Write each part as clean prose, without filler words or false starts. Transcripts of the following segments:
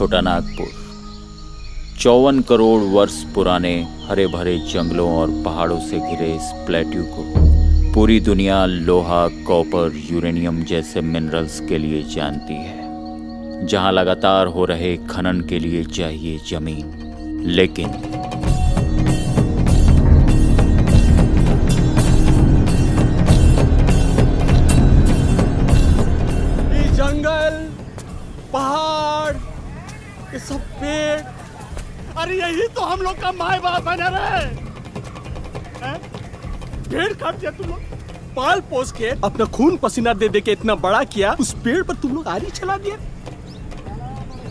छोटा नागपुर 54 करोड़ वर्ष पुराने हरे भरे जंगलों और पहाड़ों से घिरे इस प्लेट्यू को पूरी दुनिया लोहा, कॉपर, यूरेनियम जैसे मिनरल्स के लिए जानती है, जहां लगातार हो रहे खनन के लिए चाहिए जमीन। लेकिन जंगल, पहाड़, ये सब पेड़, अरे यही तो हम लोग का माय बाप बना रहे हैं। पेड़ काट दिया तुम लोग, पाल पोस के अपना खून पसीना दे दे के इतना बड़ा किया, उस पेड़ पर तुम लोग आरी चला दिया।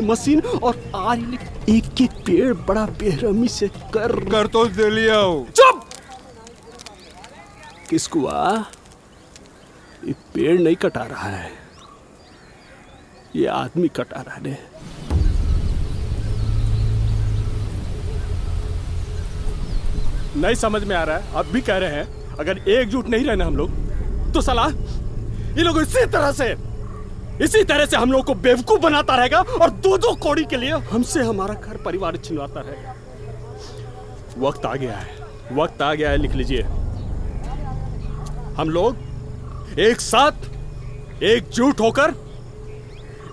मशीन और आरी एक एक पेड़ बड़ा बेरहमी से कर तो दे लिया हो। चुप! किसको ये पेड़ नहीं कटा रहा है, ये आदमी कटा रहा है। नहीं समझ में आ रहा है, अब भी कह रहे हैं अगर एकजुट नहीं रहना हम लोग तो सलाह ये लोग इसी तरह से हम लोग को बेवकूफ बनाता रहेगा और दो कौड़ी के लिए हमसे हमारा घर परिवार छिनवाता रहेगा। वक्त आ गया है, लिख लीजिए। हम लोग एक साथ एकजुट होकर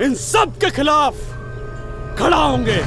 इन सब के खिलाफ खड़ा होंगे।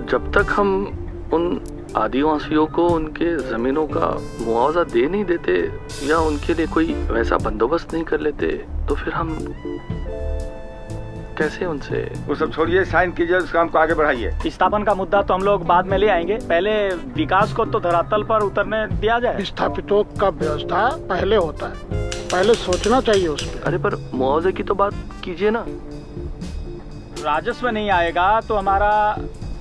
जब तक हम उन आदिवासियों को उनके जमीनों का मुआवजा दे नहीं देते या उनके लिए कोई वैसा बंदोबस्त नहीं कर लेते तो फिर हम कैसे उनसे। वो सब छोड़िए, साइन कीजिए, उस काम को आगे बढ़ाइए। विस्थापन का मुद्दा तो हम लोग बाद में ले आएंगे, पहले विकास को तो धरातल पर उतरने दिया जाए। विस्थापितों का व्यवस्था पहले होता है, पहले सोचना चाहिए उस पर। अरे पर मुआवजे की तो बात कीजिए ना। राजस्व नहीं आएगा तो हमारा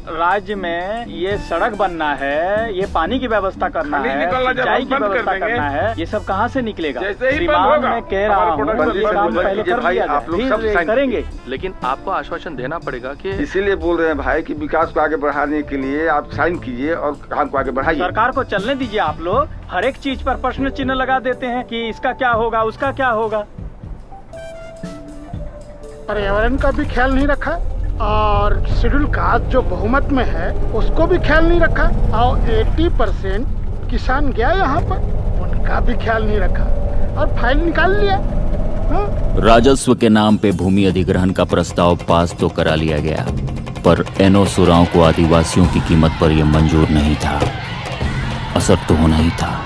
राज्य में ये सड़क बनना है, ये पानी की व्यवस्था करना है, सिंचाई की व्यवस्था करना है, ये सब कहाँ से निकलेगा? श्रीमान मैं कह रहा हूँ ये काम पहले कर दिया जाए, फिर करेंगे। लेकिन आपको आश्वासन देना पड़ेगा कि इसीलिए बोल रहे हैं भाई कि विकास को आगे बढ़ाने के लिए आप साइन कीजिए और काम को आगे बढ़ाइए। सरकार को चलने दीजिए। आप लोग हर एक चीज पर प्रश्न चिन्ह लगा देते हैं कि इसका क्या होगा, उसका क्या होगा। पर्यावरण का भी ख्याल नहीं रखा और शेड्यूल कास्ट जो बहुमत में है उसको भी ख्याल नहीं रखा और 80% किसान गया यहाँ पर, उनका भी ख्याल नहीं रखा और फाइल निकाल लिया। राजस्व के नाम पे भूमि अधिग्रहण का प्रस्ताव पास तो करा लिया गया, पर एनओ सुराव को आदिवासियों की कीमत पर यह मंजूर नहीं था। असर तो होना ही था।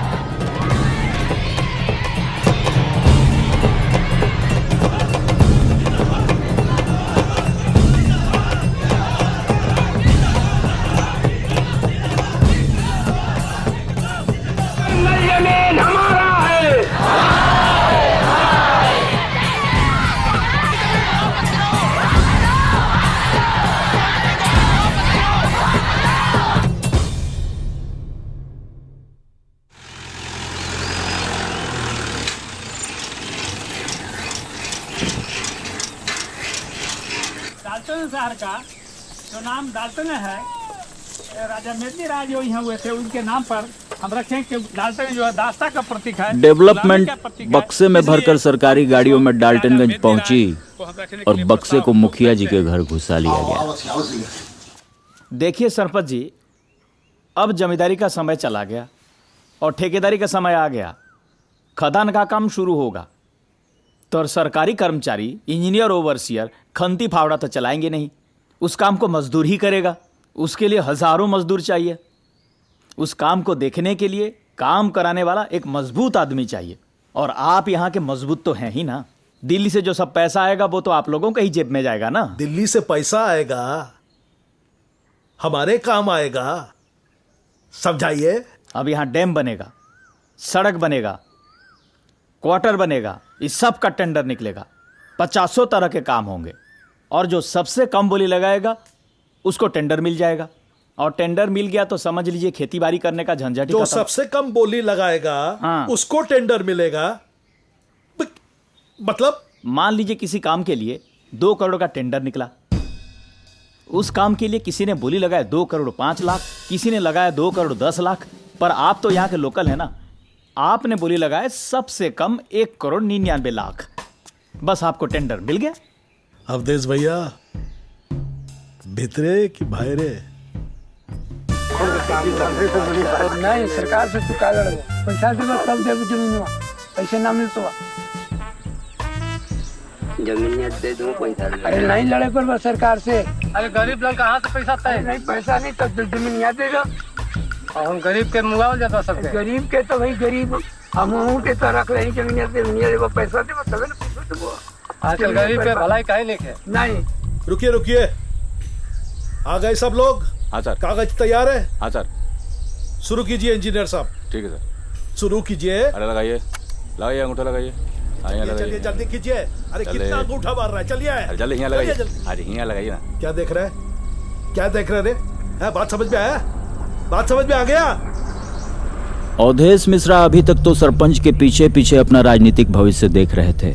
डाल्टन शहर का जो नाम डाल्टन है, राजा मेदिनी राज जो यहाँ हुए थे उनके नाम पर हम रखें कि डाल्टन जो है दास्ता का प्रतीक है। डेवलपमेंट बक्से में भरकर सरकारी गाड़ियों में डाल्टनगंज पहुंची और बक्से को मुखिया जी के घर घुसा लिया गया। देखिए सरपंच जी, अब जमींदारी का समय चला गया और ठेकेदारी का समय आ गया। खदान का काम शुरू होगा तो सरकारी कर्मचारी, इंजीनियर, ओवरसियर खंती फावड़ा तो चलाएंगे नहीं। उस काम को मजदूर ही करेगा, उसके लिए हजारों मजदूर चाहिए। उस काम को देखने के लिए काम कराने वाला एक मजबूत आदमी चाहिए, और आप यहाँ के मजबूत तो हैं ही ना। दिल्ली से जो सब पैसा आएगा वो तो आप लोगों के ही जेब में जाएगा ना। दिल्ली से पैसा आएगा हमारे काम आएगा। समझाइए। अब यहाँ डैम बनेगा, सड़क बनेगा, क्वार्टर बनेगा, इस सब का टेंडर निकलेगा। 50 तरह के काम होंगे और जो सबसे कम बोली लगाएगा उसको टेंडर मिल जाएगा। और टेंडर मिल गया तो समझ लीजिए खेती बाड़ी करने का झंझट ही जो खत्म। सबसे कम बोली लगाएगा हाँ। उसको टेंडर मिलेगा। मतलब मान लीजिए किसी काम के लिए 2 करोड़ का टेंडर निकला। उस काम के लिए किसी ने बोली लगाया 2 करोड़ 5 लाख, किसी ने लगाया 2 करोड़ 10 लाख। पर आप तो यहाँ के लोकल है ना, आपने बोली लगाया सबसे कम 1 करोड़ 99 लाख। बस आपको टेंडर मिल गया। अवधेश भैया, भीतरे कि बाहरे? नहीं, सरकार से चुका लड़ो, पैसा देगा तब देव जमीन, पैसे ना मिलते जमीन दे दूं पैसा। अरे नहीं लड़े पर बस सरकार से। अरे गरीब लोग कहाँ से पैसा तय? नहीं पैसा नहीं तब जमीन याद देगा। और हम गरीब के मुआवजा जाता सकते। गरीब के तो भाई गरीब हम के तो रख रहे जमीन देगा, पैसा देगा तब ना पैसा देगा। आजकल गरीब पे भलाई काहे लिखे? नहीं। रुकिए रुकिए, आ गए सब लोग? हाँ सर। कागज तैयार है? हाँ सर। शुरू कीजिए इंजीनियर साहब। ठीक है सर। शुरू कीजिए। अरे लगाइए, लगाइए अंगूठा लगाइए। चलिए जल्दी कीजिए। अरे चले। कितना अंगूठा मार रहा है? चलिए। अरे जल्दी यहाँ लगाइए। अरे यहाँ लगाइए ना। क्या देख रहे हैं? क्या देख रहे हैं? बात समझ में आया? बात समझ में आ गया? अवधेश मिश्रा अभी तक तो सरपंच के पीछे पीछे अपना राजनीतिक भविष्य देख रहे थे।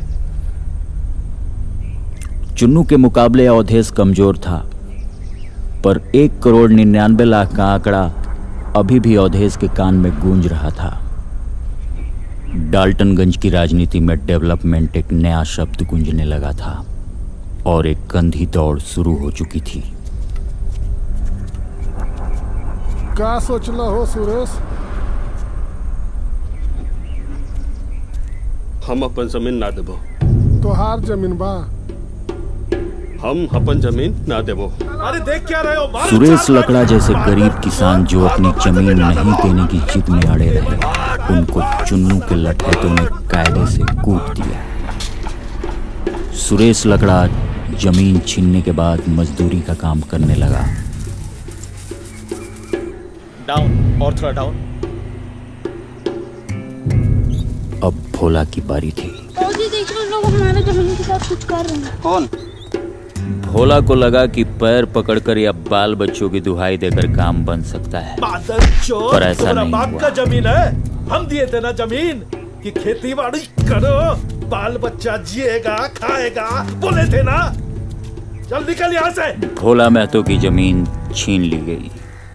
चुन्नू के मुकाबले अवधेश कमजोर था, पर 1 करोड़ 99 लाख का आंकड़ा अभी भी अवधेश के कान में गूंज रहा था। डाल्टनगंज की राजनीति में डेवलपमेंट एक नया शब्द गूंजने लगा था और एक गंदी दौड़ शुरू हो चुकी थी। का सोचला हो सुरेश? हम अपन जमीन ना देबो। तोहार जमीन बा? हम अपन जमीन ना देबो। अरे देख क्या रहे हो? मारो सुरेश चार लकड़ा मारो। जैसे गरीब किसान जो अपनी जमीन नहीं देने की जिद में अड़े रहे, उनको चुन्नू के लठैतों ने कायदे से कूट दिया। सुरेश लकड़ा जमीन छीनने के बाद मजदूरी का काम करने लगा। डाउन और थोड़ा डाउन। अब भोला की बारी थी। देखिए लोग हमारे जमीन के साथ कुछ कर रहे हैं। कौन? भोला को लगा कि पैर पकड़कर या बाल बच्चों की दुहाई देकर काम बन सकता है, पर ऐसा तुम्हारा नहीं बाप हुआ। का जमीन है। हम दिए थे ना जमीन कि खेती बाड़ी करो, बाल बच्चा जिएगा खाएगा, बोले थे ना। चल निकल यहाँ से। भोला महतो की जमीन छीन ली गई।